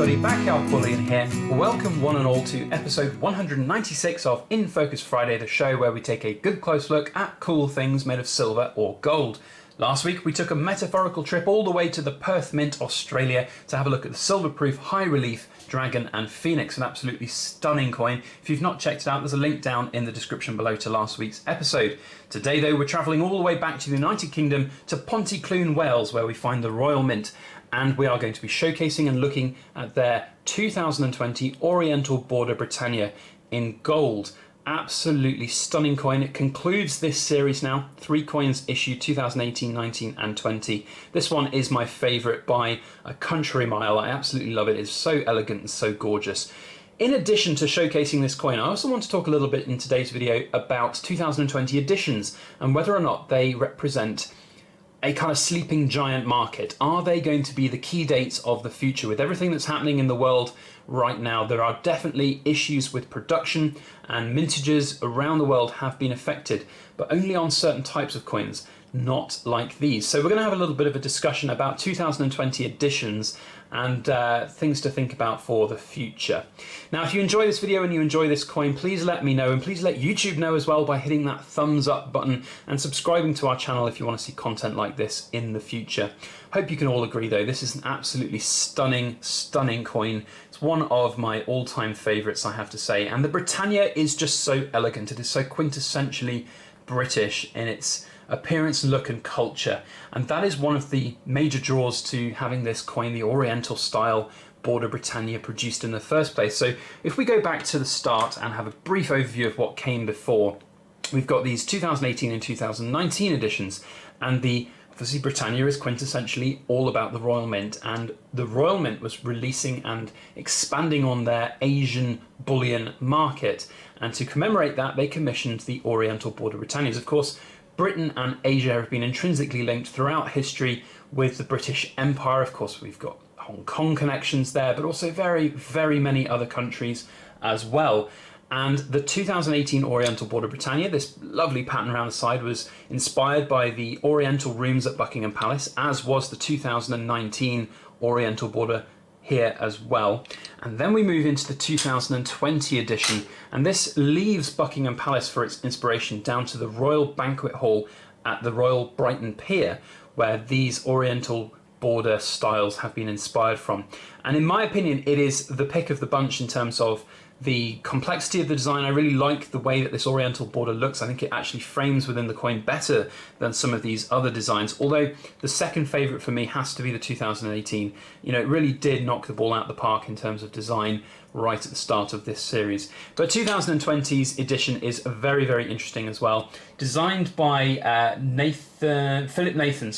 everybody, Backyard Bullion here. Welcome one and all to episode 196 of In Focus Friday, the show where we take a good close look at cool things made of silver or gold. Last week we took a metaphorical trip all the way to the Perth Mint, Australia to have a look at the silver-proof high relief Dragon and Phoenix, an absolutely stunning coin. If you've not checked it out, there's a link down in the description below to last week's episode. Today though, we're travelling all the way back to the United Kingdom to Pontyclun, Wales, where we find the Royal Mint. And we are going to be showcasing and looking at their 2020 Oriental Border Britannia in gold. Absolutely stunning coin. It concludes this series now. 3 coins issued 2018, 19 and 20. This one is my favourite by a country mile. I absolutely love it. It's so elegant and so gorgeous. In addition to showcasing this coin, I also want to talk a little bit in today's video about 2020 editions and whether or not they represent a kind of sleeping giant market. Are they going to be the key dates of the future? With everything that's happening in the world right now, there are definitely issues with production, and mintages around the world have been affected, but only on certain types of coins, not like these. So we're going to have a little bit of a discussion about 2020 editions and things to think about for the future. Now, if you enjoy this video and you enjoy this coin, please let me know, and please let YouTube know as well by hitting that thumbs up button and subscribing to our channel if you want to see content like this in the future. Hope you can all agree though, this is an absolutely stunning, stunning coin. It's one of my all-time favourites, I have to say, and the Britannia is just so elegant. It is so quintessentially British in its appearance, look and culture, and that is one of the major draws to having this coin, the Oriental style Border Britannia, produced in the first place. So if we go back to the start and have a brief overview of what came before, we've got these 2018 and 2019 editions, and the obviously Britannia is quintessentially all about the Royal Mint, and the Royal Mint was releasing and expanding on their Asian bullion market, and to commemorate that they commissioned the Oriental Border Britannias. Of course, Britain and Asia have been intrinsically linked throughout history with the British Empire. Of course, we've got Hong Kong connections there, but also very, very many other countries as well. And the 2018 Oriental Border Britannia, this lovely pattern around the side, was inspired by the Oriental rooms at Buckingham Palace, as was the 2019 Oriental Border here as well. And then we move into the 2020 edition, and this leaves Buckingham Palace for its inspiration down to the Royal Banquet Hall at the Royal Brighton Pier, where these Oriental border styles have been inspired from. And in my opinion, it is the pick of the bunch in terms of the complexity of the design. I really like the way that this Oriental border looks. I think it actually frames within the coin better than some of these other designs. Although the second favourite for me has to be the 2018. You know, it really did knock the ball out of the park in terms of design right at the start of this series. But 2020's edition is very, very interesting as well. Designed by Philip Nathan,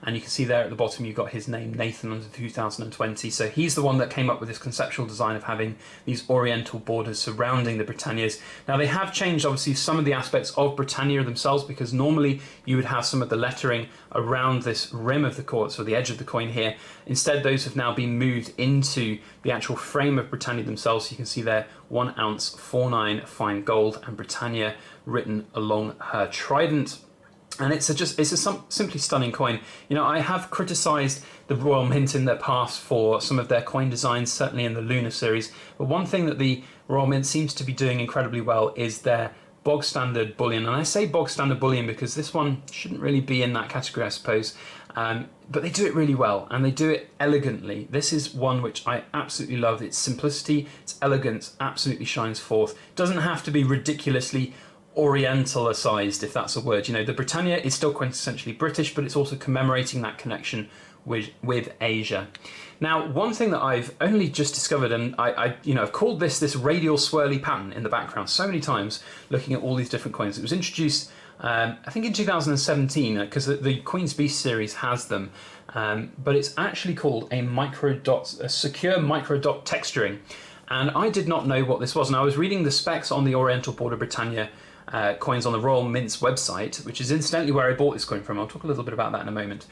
and you can see there at the bottom you've got his name, Nathan, under 2020. So he's the one that came up with this conceptual design of having these Oriental borders surrounding the Britannias. Now they have changed obviously some of the aspects of Britannia themselves, because normally you would have some of the lettering around this rim of the coin, so the edge of the coin here. Instead, those have now been moved into the actual frame of Britannia themselves. You can see there 1 ounce 49 fine gold and Britannia written along her trident. And it's a simply stunning coin. You know, I have criticised the Royal Mint in their past for some of their coin designs, certainly in the Lunar series. But one thing that the Royal Mint seems to be doing incredibly well is their bog standard bullion. And I say bog standard bullion because this one shouldn't really be in that category, I suppose. But they do it really well, and they do it elegantly. This is one which I absolutely love. Its simplicity, its elegance absolutely shines forth. It doesn't have to be ridiculously orientalised, if that's a word. You know, the Britannia is still quintessentially British, but it's also commemorating that connection with Asia. Now, one thing that I've only just discovered, and I've called this radial swirly pattern in the background so many times, looking at all these different coins. It was introduced, I think, in 2017, because the Queen's Beast series has them, but it's actually called a Microdot, a secure Microdot texturing. And I did not know what this was, and I was reading the specs on the Oriental Border Britannia coins on the Royal Mint's website, which is incidentally where I bought this coin from. I'll talk a little bit about that in a moment.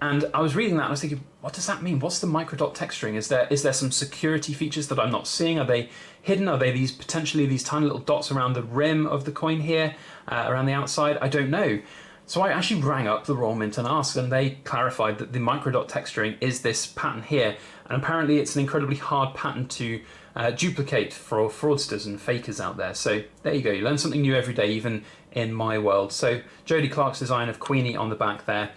And I was reading that and I was thinking, what does that mean? What's the Microdot texturing? Is there some security features that I'm not seeing? Are they hidden? Are they potentially these tiny little dots around the rim of the coin here, around the outside? I don't know. So I actually rang up the Royal Mint and asked, and they clarified that the microdot texturing is this pattern here, and apparently it's an incredibly hard pattern to duplicate for fraudsters and fakers out there. So there you go, you learn something new every day, even in my world. So Jodie Clark's design of Queenie on the back there,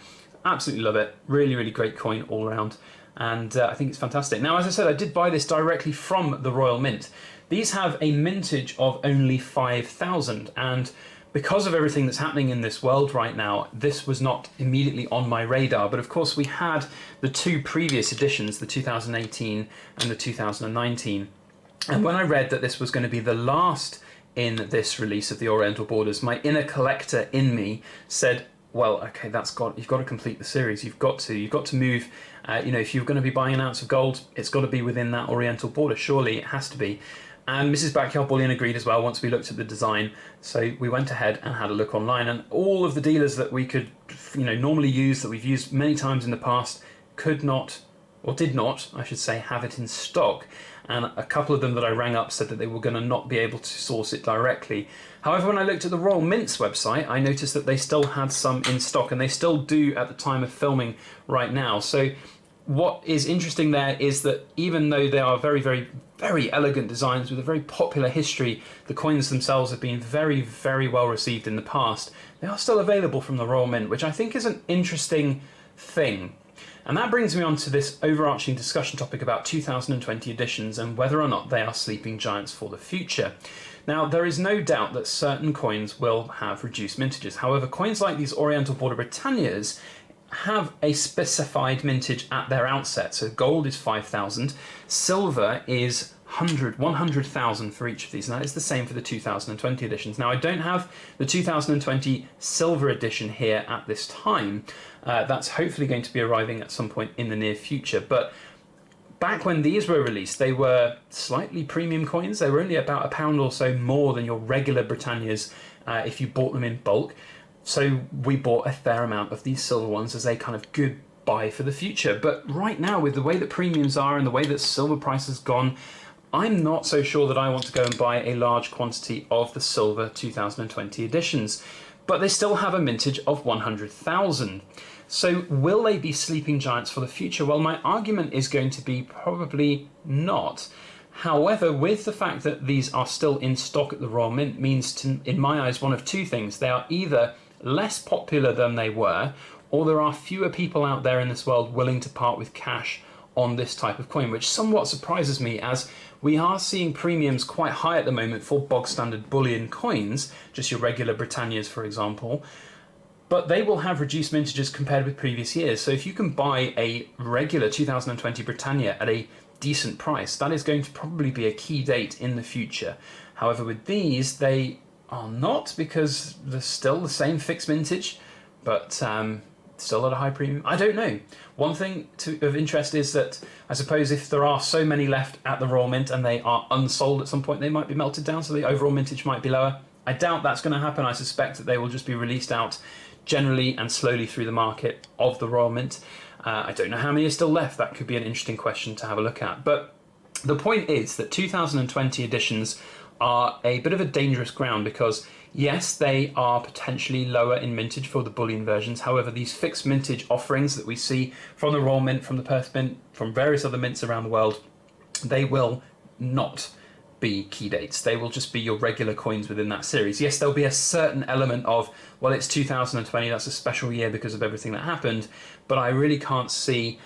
absolutely love it. Really, really great coin all around, and I think it's fantastic. Now, as I said, I did buy this directly from the Royal Mint. These have a mintage of only 5,000, and because of everything that's happening in this world right now, this was not immediately on my radar. But of course, we had the two previous editions, the 2018 and the 2019. And when I read that this was going to be the last in this release of the Oriental Borders, my inner collector in me said, well, okay, you've got to complete the series. You've got to move. If you're going to be buying an ounce of gold, it's got to be within that Oriental border. Surely it has to be. And Mrs. Backyard Bullion agreed as well once we looked at the design. So we went ahead and had a look online, and all of the dealers that we could, normally use, that we've used many times in the past, could not, or did not, I should say, have it in stock. And a couple of them that I rang up said that they were going to not be able to source it directly. However, when I looked at the Royal Mint's website, I noticed that they still had some in stock, and they still do at the time of filming right now. So what is interesting there is that even though they are very, very, very elegant designs with a very popular history, the coins themselves have been very, very well received in the past, they are still available from the Royal Mint, which I think is an interesting thing. And that brings me on to this overarching discussion topic about 2020 editions and whether or not they are sleeping giants for the future. Now, there is no doubt that certain coins will have reduced mintages. However, coins like these Oriental Border Britannias have a specified mintage at their outset. So gold is 5,000, silver is 100,000 for each of these. And that is the same for the 2020 editions. Now, I don't have the 2020 silver edition here at this time. That's hopefully going to be arriving at some point in the near future. But back when these were released, they were slightly premium coins. They were only about £1 or so more than your regular Britannias if you bought them in bulk. So we bought a fair amount of these silver ones as a kind of good buy for the future. But right now, with the way that premiums are and the way that silver price has gone, I'm not so sure that I want to go and buy a large quantity of the silver 2020 editions. But they still have a mintage of 100,000. So will they be sleeping giants for the future? Well, my argument is going to be probably not. However, with the fact that these are still in stock at the Royal Mint means, in my eyes, one of two things. They are either less popular than they were, or there are fewer people out there in this world willing to part with cash on this type of coin, which somewhat surprises me, as we are seeing premiums quite high at the moment for bog standard bullion coins, just your regular Britannias, for example. But they will have reduced mintages compared with previous years. So if you can buy a regular 2020 Britannia at a decent price, that is going to probably be a key date in the future. However, with these, they are not, because they're still the same fixed mintage, but still at a high premium. I don't know. One thing of interest is that I suppose if there are so many left at the Royal Mint and they are unsold at some point, they might be melted down, so the overall mintage might be lower. I doubt that's going to happen. I suspect that they will just be released out generally and slowly through the market of the Royal Mint. I don't know how many are still left. That could be an interesting question to have a look at. But the point is that 2020 editions are a bit of a dangerous ground, because yes, they are potentially lower in mintage for the bullion versions. However, these fixed mintage offerings that we see from the Royal Mint, from the Perth Mint, from various other mints around the world, they will not be key dates. They will just be your regular coins within that series. Yes, there'll be a certain element of, well, it's 2020, that's a special year because of everything that happened, but I really can't see,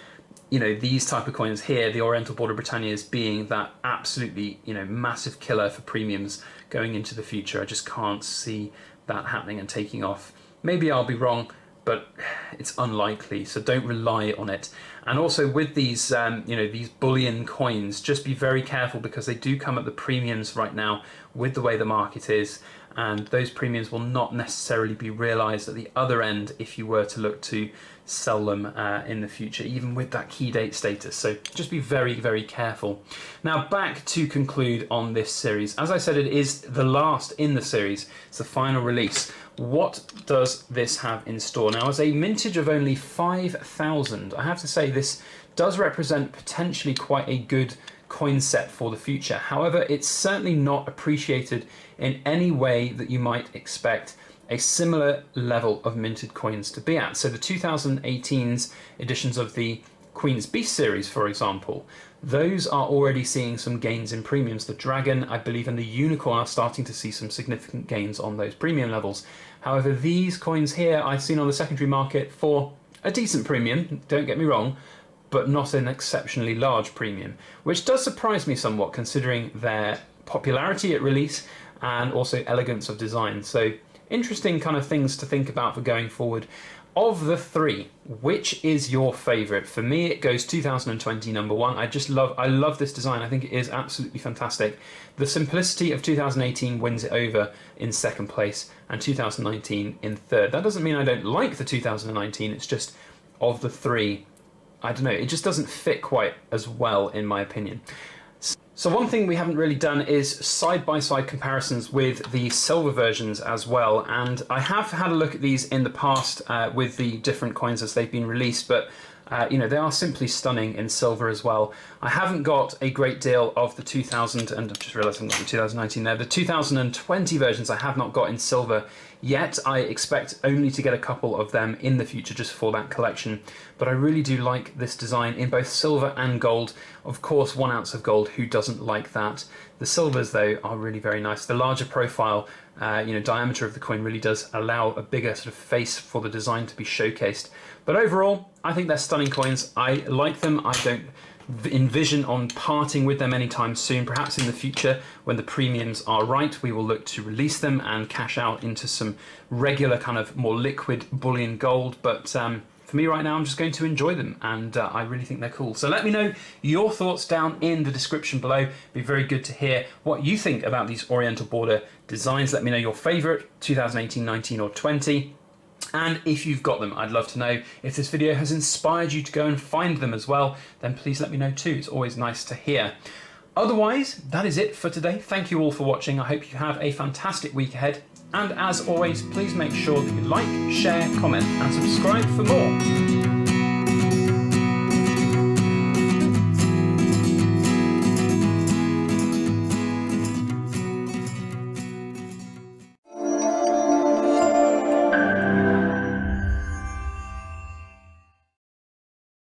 these type of coins here, the Oriental Border Britannias, being that absolutely, massive killer for premiums going into the future. I just can't see that happening and taking off. Maybe I'll be wrong, but it's unlikely, so don't rely on it. And also with these, these bullion coins, just be very careful, because they do come at the premiums right now with the way the market is, and those premiums will not necessarily be realised at the other end if you were to look to sell them in the future, even with that key date status. So just be very, very careful. Now, back to conclude on this series. As I said, it is the last in the series. It's the final release. What does this have in store? Now, as a mintage of only 5,000, I have to say this does represent potentially quite a good coin set for the future. However, it's certainly not appreciated in any way that you might expect a similar level of minted coins to be at. So the 2018's editions of the Queen's Beast series, for example, those are already seeing some gains in premiums. The Dragon, I believe, and the Unicorn are starting to see some significant gains on those premium levels. However, these coins here I've seen on the secondary market for a decent premium, don't get me wrong, but not an exceptionally large premium, which does surprise me somewhat considering their popularity at release and also elegance of design. So interesting kind of things to think about for going forward. Of the three, which is your favourite? For me, it goes 2020 number one. I love this design. I think it is absolutely fantastic. The simplicity of 2018 wins it over in second place, and 2019 in third. That doesn't mean I don't like the 2019. It's just, of the three, I don't know, it just doesn't fit quite as well in my opinion. So one thing we haven't really done is side-by-side comparisons with the silver versions as well, and I have had a look at these in the past with the different coins as they've been released, but you know, they are simply stunning in silver as well. I haven't got a great deal of the 2000, and I've just realised I've got the 2019 there. The 2020 versions I have not got in silver yet. I expect only to get a couple of them in the future just for that collection. But I really do like this design in both silver and gold. Of course, 1 ounce of gold, who doesn't like that? The silvers, though, are really very nice. The larger profile, diameter of the coin really does allow a bigger sort of face for the design to be showcased. But overall, I think they're stunning coins. I like them. I don't envision on parting with them anytime soon. Perhaps in the future, when the premiums are right, we will look to release them and cash out into some regular kind of more liquid bullion gold. But for me right now, I'm just going to enjoy them, and I really think they're cool. So let me know your thoughts down in the description below. It'd be very good to hear what you think about these Oriental Border designs. Let me know your favourite, 2018, 19 or 20. And if you've got them, I'd love to know. If this video has inspired you to go and find them as well, then please let me know too. It's always nice to hear. Otherwise, that is it for today. Thank you all for watching. I hope you have a fantastic week ahead. And as always, please make sure that you like, share, comment, and subscribe for more.